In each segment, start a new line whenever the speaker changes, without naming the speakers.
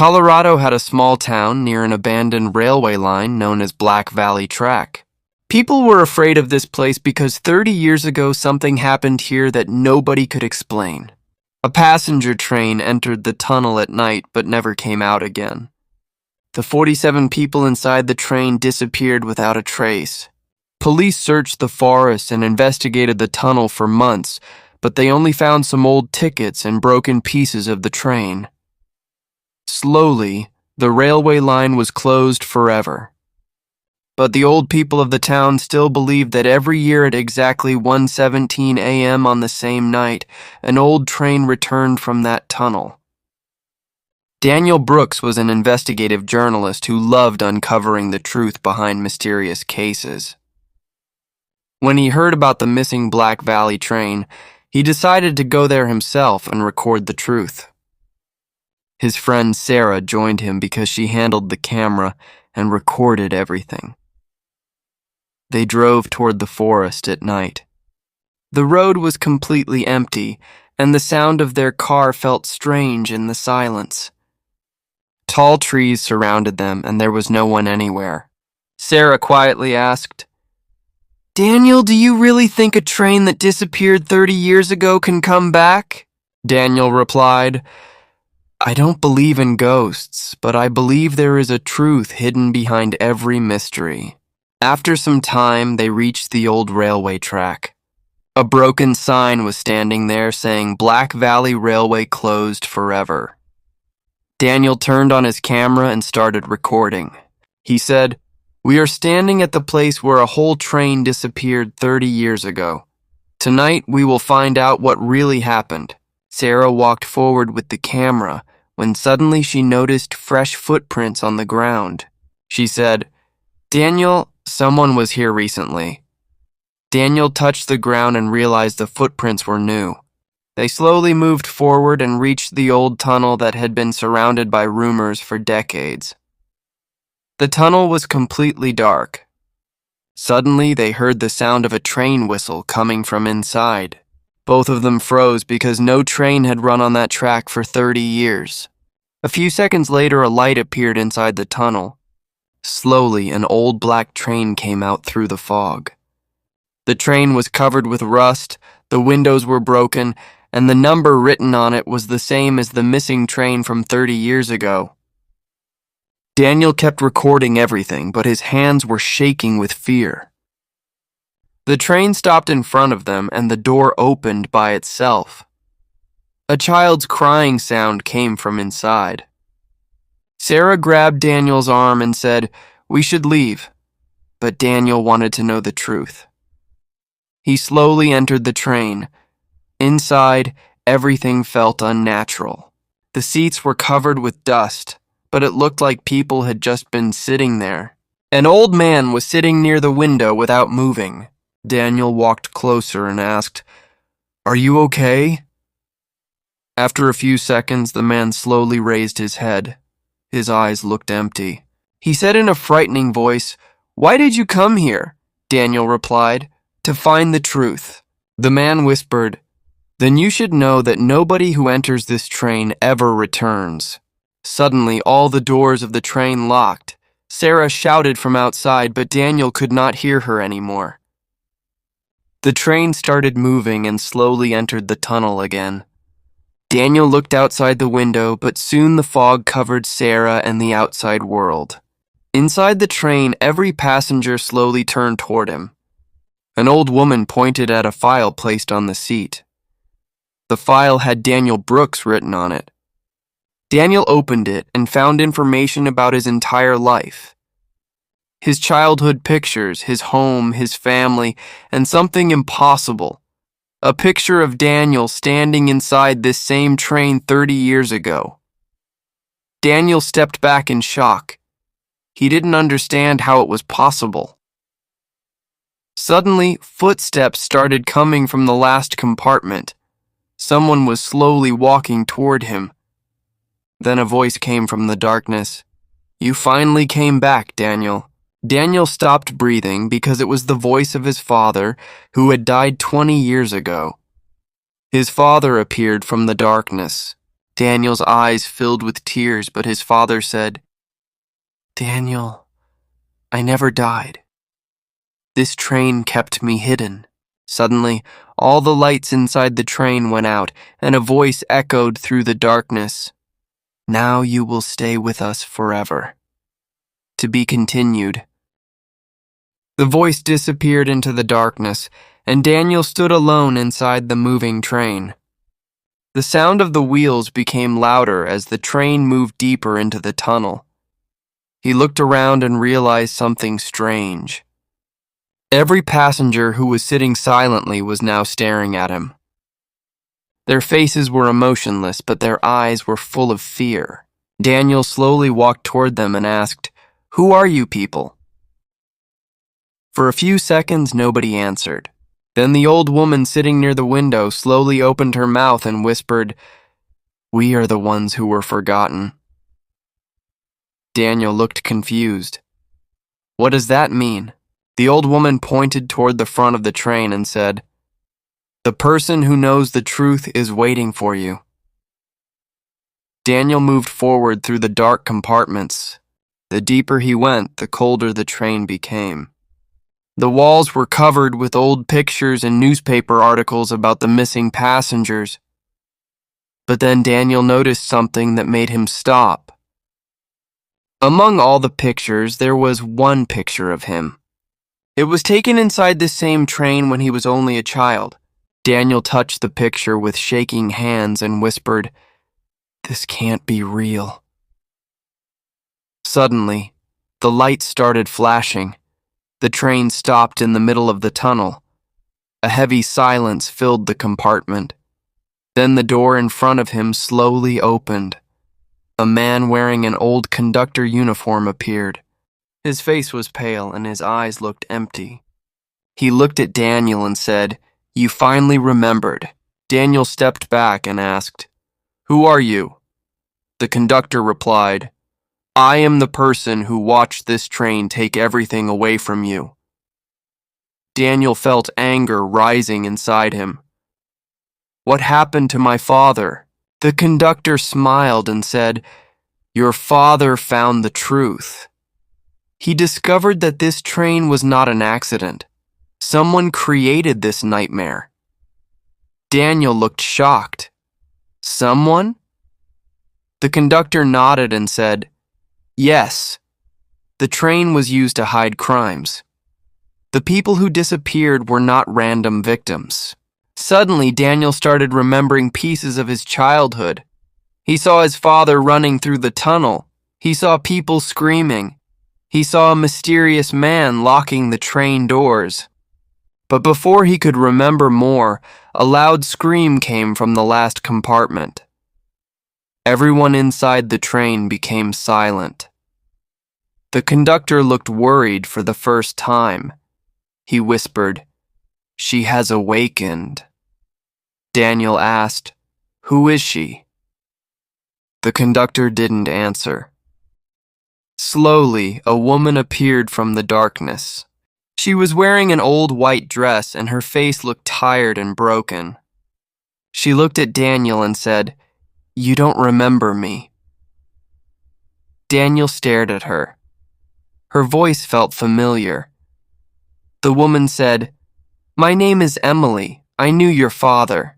Colorado had a small town near an abandoned railway line known as Black Valley Track. People were afraid of this place because 30 years ago something happened here that nobody could explain. A passenger train entered the tunnel at night but never came out again. The 47 people inside the train disappeared without a trace. Police searched the forest and investigated the tunnel for months, but they only found some old tickets and broken pieces of the train. Slowly, the railway line was closed forever. But the old people of the town still believed that every year at exactly 1:17 a.m. on the same night, an old train returned from that tunnel. Daniel Brooks was an investigative journalist who loved uncovering the truth behind mysterious cases. When he heard about the missing Black Valley train, he decided to go there himself and record the truth. His friend Sarah joined him because she handled the camera and recorded everything. They drove toward the forest at night. The road was completely empty, and the sound of their car felt strange in the silence. Tall trees surrounded them, and there was no one anywhere. Sarah quietly asked, "Daniel, do you really think a train that disappeared 30 years ago can come back?" Daniel replied, "I don't believe in ghosts, but I believe there is a truth hidden behind every mystery." After some time, they reached the old railway track. A broken sign was standing there saying Black Valley Railway closed forever. Daniel turned on his camera and started recording. He said, "We are standing at the place where a whole train disappeared 30 years ago. Tonight, we will find out what really happened." Sarah walked forward with the camera when suddenly she noticed fresh footprints on the ground. She said, "Daniel, someone was here recently." Daniel touched the ground and realized the footprints were new. They slowly moved forward and reached the old tunnel that had been surrounded by rumors for decades. The tunnel was completely dark. Suddenly, they heard the sound of a train whistle coming from inside. Both of them froze because no train had run on that track for 30 years. A few seconds later, a light appeared inside the tunnel. Slowly, an old black train came out through the fog. The train was covered with rust, the windows were broken, and the number written on it was the same as the missing train from 30 years ago. Daniel kept recording everything, but his hands were shaking with fear. The train stopped in front of them, and the door opened by itself. A child's crying sound came from inside. Sarah grabbed Daniel's arm and said, "We should leave," but Daniel wanted to know the truth. He slowly entered the train. Inside, everything felt unnatural. The seats were covered with dust, but it looked like people had just been sitting there. An old man was sitting near the window without moving. Daniel walked closer and asked, "Are you okay?" After a few seconds, the man slowly raised his head. His eyes looked empty. He said in a frightening voice, "Why did you come here?" Daniel replied, "To find the truth." The man whispered, "Then you should know that nobody who enters this train ever returns." Suddenly, all the doors of the train locked. Sarah shouted from outside, but Daniel could not hear her anymore. The train started moving and slowly entered the tunnel again. Daniel looked outside the window, but soon the fog covered Sarah and the outside world. Inside the train, every passenger slowly turned toward him. An old woman pointed at a file placed on the seat. The file had Daniel Brooks written on it. Daniel opened it and found information about his entire life. His childhood pictures, his home, his family, and something impossible. A picture of Daniel standing inside this same train 30 years ago. Daniel stepped back in shock. He didn't understand how it was possible. Suddenly, footsteps started coming from the last compartment. Someone was slowly walking toward him. Then a voice came from the darkness. "You finally came back, Daniel." Daniel stopped breathing because it was the voice of his father, who had died 20 years ago. His father appeared from the darkness. Daniel's eyes filled with tears, but his father said, "Daniel, I never died. This train kept me hidden." Suddenly, all the lights inside the train went out, and a voice echoed through the darkness. "Now you will stay with us forever. To be continued." The voice disappeared into the darkness, and Daniel stood alone inside the moving train. The sound of the wheels became louder as the train moved deeper into the tunnel. He looked around and realized something strange. Every passenger who was sitting silently was now staring at him. Their faces were emotionless, but their eyes were full of fear. Daniel slowly walked toward them and asked, "Who are you people?" For a few seconds, nobody answered. Then the old woman sitting near the window slowly opened her mouth and whispered, "We are the ones who were forgotten." Daniel looked confused. "What does that mean?" The old woman pointed toward the front of the train and said, "The person who knows the truth is waiting for you." Daniel moved forward through the dark compartments. The deeper he went, the colder the train became. The walls were covered with old pictures and newspaper articles about the missing passengers. But then Daniel noticed something that made him stop. Among all the pictures, there was one picture of him. It was taken inside this same train when he was only a child. Daniel touched the picture with shaking hands and whispered, "This can't be real." Suddenly, the lights started flashing. The train stopped in the middle of the tunnel. A heavy silence filled the compartment. Then the door in front of him slowly opened. A man wearing an old conductor uniform appeared. His face was pale and his eyes looked empty. He looked at Daniel and said, "You finally remembered." Daniel stepped back and asked, "Who are you?" The conductor replied, "I am the person who watched this train take everything away from you." Daniel felt anger rising inside him. "What happened to my father?" The conductor smiled and said, "Your father found the truth. He discovered that this train was not an accident. Someone created this nightmare." Daniel looked shocked. "Someone?" The conductor nodded and said, "Yes. The train was used to hide crimes. The people who disappeared were not random victims." Suddenly, Daniel started remembering pieces of his childhood. He saw his father running through the tunnel. He saw people screaming. He saw a mysterious man locking the train doors. But before he could remember more, a loud scream came from the last compartment. Everyone inside the train became silent. The conductor looked worried for the first time. He whispered, "She has awakened." Daniel asked, "Who is she?" The conductor didn't answer. Slowly, a woman appeared from the darkness. She was wearing an old white dress and her face looked tired and broken. She looked at Daniel and said, "You don't remember me." Daniel stared at her. Her voice felt familiar. The woman said, "My name is Emily. I knew your father."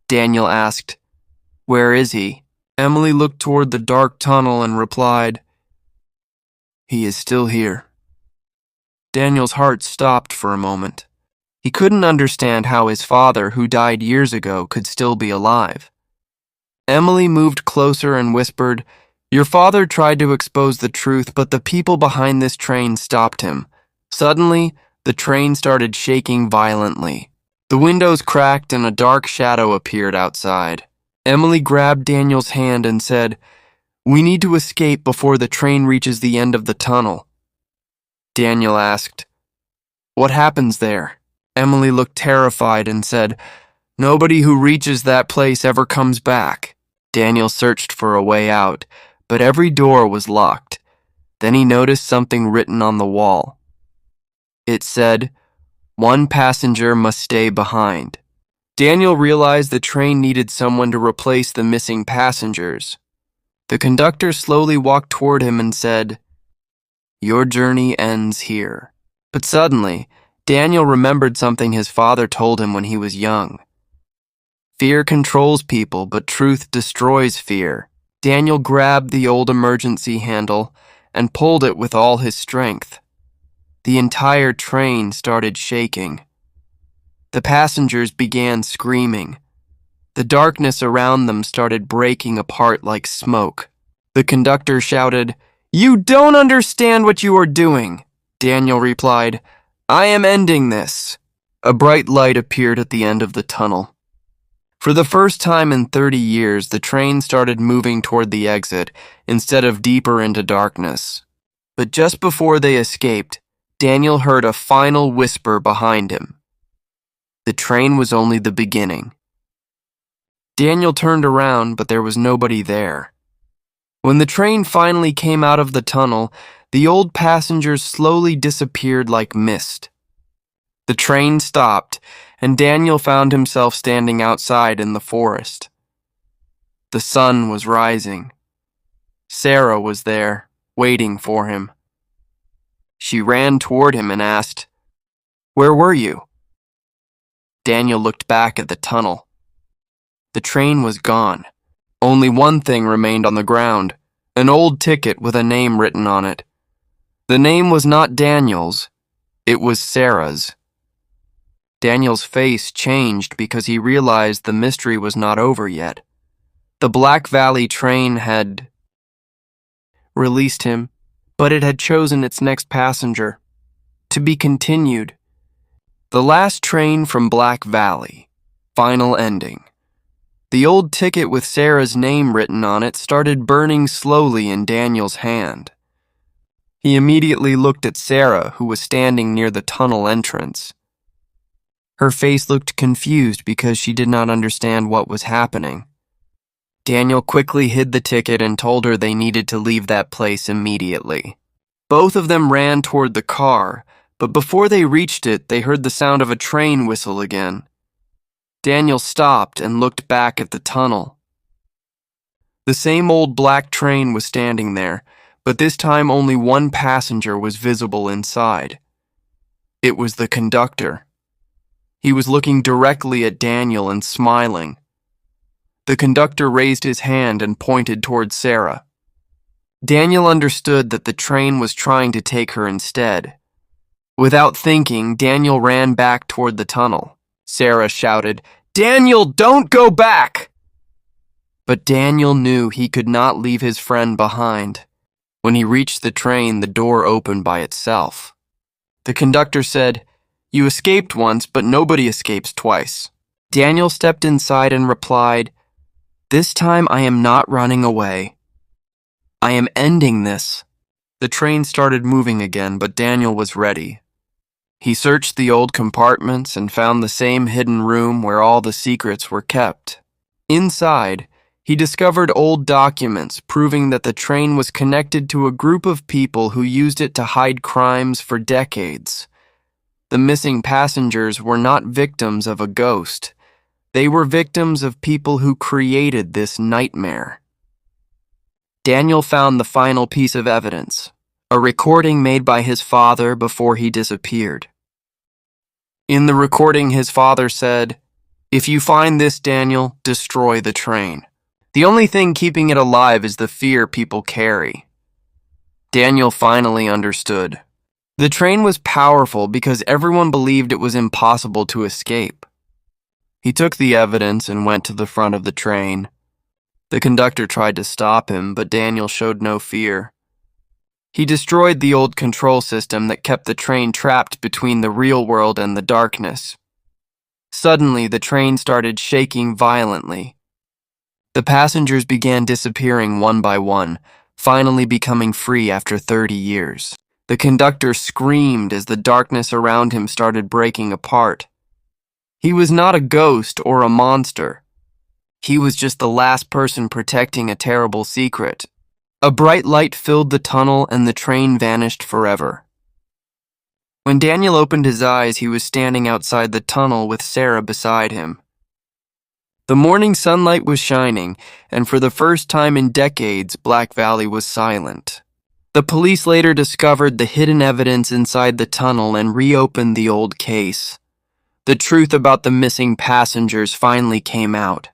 Daniel asked, "Where is he?" Emily looked toward the dark tunnel and replied, "He is still here." Daniel's heart stopped for a moment. He couldn't understand how his father, who died years ago, could still be alive. Emily moved closer and whispered, "Your father tried to expose the truth, but the people behind this train stopped him." Suddenly, the train started shaking violently. The windows cracked and a dark shadow appeared outside. Emily grabbed Daniel's hand and said, "We need to escape before the train reaches the end of the tunnel." Daniel asked, "What happens there?" Emily looked terrified and said, "Nobody who reaches that place ever comes back." Daniel searched for a way out, but every door was locked. Then he noticed something written on the wall. It said, "One passenger must stay behind." Daniel realized the train needed someone to replace the missing passengers. The conductor slowly walked toward him and said, "Your journey ends here." But suddenly, Daniel remembered something his father told him when he was young. Fear controls people, but truth destroys fear. Daniel grabbed the old emergency handle and pulled it with all his strength. The entire train started shaking. The passengers began screaming. The darkness around them started breaking apart like smoke. The conductor shouted, "You don't understand what you are doing." Daniel replied, "I am ending this." A bright light appeared at the end of the tunnel. For the first time in 30 years, the train started moving toward the exit instead of deeper into darkness. But just before they escaped, Daniel heard a final whisper behind him. The train was only the beginning. Daniel turned around, but there was nobody there. When the train finally came out of the tunnel, the old passengers slowly disappeared like mist. The train stopped, and Daniel found himself standing outside in the forest. The sun was rising. Sarah was there, waiting for him. She ran toward him and asked, "Where were you?" Daniel looked back at the tunnel. The train was gone. Only one thing remained on the ground, an old ticket with a name written on it. The name was not Daniel's, it was Sarah's. Daniel's face changed because he realized the mystery was not over yet. The Black Valley train had released him, but it had chosen its next passenger. To be continued. The last train from Black Valley. Final ending. The old ticket with Sarah's name written on it started burning slowly in Daniel's hand. He immediately looked at Sarah, who was standing near the tunnel entrance. Her face looked confused because she did not understand what was happening. Daniel quickly hid the ticket and told her they needed to leave that place immediately. Both of them ran toward the car, but before they reached it, they heard the sound of a train whistle again. Daniel stopped and looked back at the tunnel. The same old black train was standing there, but this time only one passenger was visible inside. It was the conductor. He was looking directly at Daniel and smiling. The conductor raised his hand and pointed toward Sarah. Daniel understood that the train was trying to take her instead. Without thinking, Daniel ran back toward the tunnel. Sarah shouted, "Daniel, don't go back!" But Daniel knew he could not leave his friend behind. When he reached the train, the door opened by itself. The conductor said, "You escaped once, but nobody escapes twice." Daniel stepped inside and replied, "This time I am not running away. I am ending this." The train started moving again, but Daniel was ready. He searched the old compartments and found the same hidden room where all the secrets were kept. Inside, he discovered old documents proving that the train was connected to a group of people who used it to hide crimes for decades. The missing passengers were not victims of a ghost. They were victims of people who created this nightmare. Daniel found the final piece of evidence, a recording made by his father before he disappeared. In the recording, his father said, "If you find this, Daniel, destroy the train. The only thing keeping it alive is the fear people carry." Daniel finally understood. The train was powerful because everyone believed it was impossible to escape. He took the evidence and went to the front of the train. The conductor tried to stop him, but Daniel showed no fear. He destroyed the old control system that kept the train trapped between the real world and the darkness. Suddenly, the train started shaking violently. The passengers began disappearing one by one, finally becoming free after 30 years. The conductor screamed as the darkness around him started breaking apart. He was not a ghost or a monster. He was just the last person protecting a terrible secret. A bright light filled the tunnel and the train vanished forever. When Daniel opened his eyes, he was standing outside the tunnel with Sarah beside him. The morning sunlight was shining, and for the first time in decades, Black Valley was silent. The police later discovered the hidden evidence inside the tunnel and reopened the old case. The truth about the missing passengers finally came out.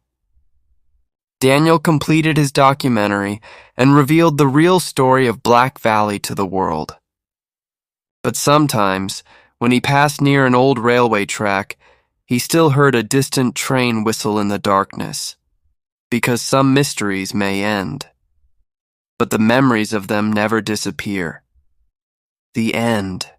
Daniel completed his documentary and revealed the real story of Black Valley to the world. But sometimes, when he passed near an old railway track, he still heard a distant train whistle in the darkness, because some mysteries may end, but the memories of them never disappear. The end.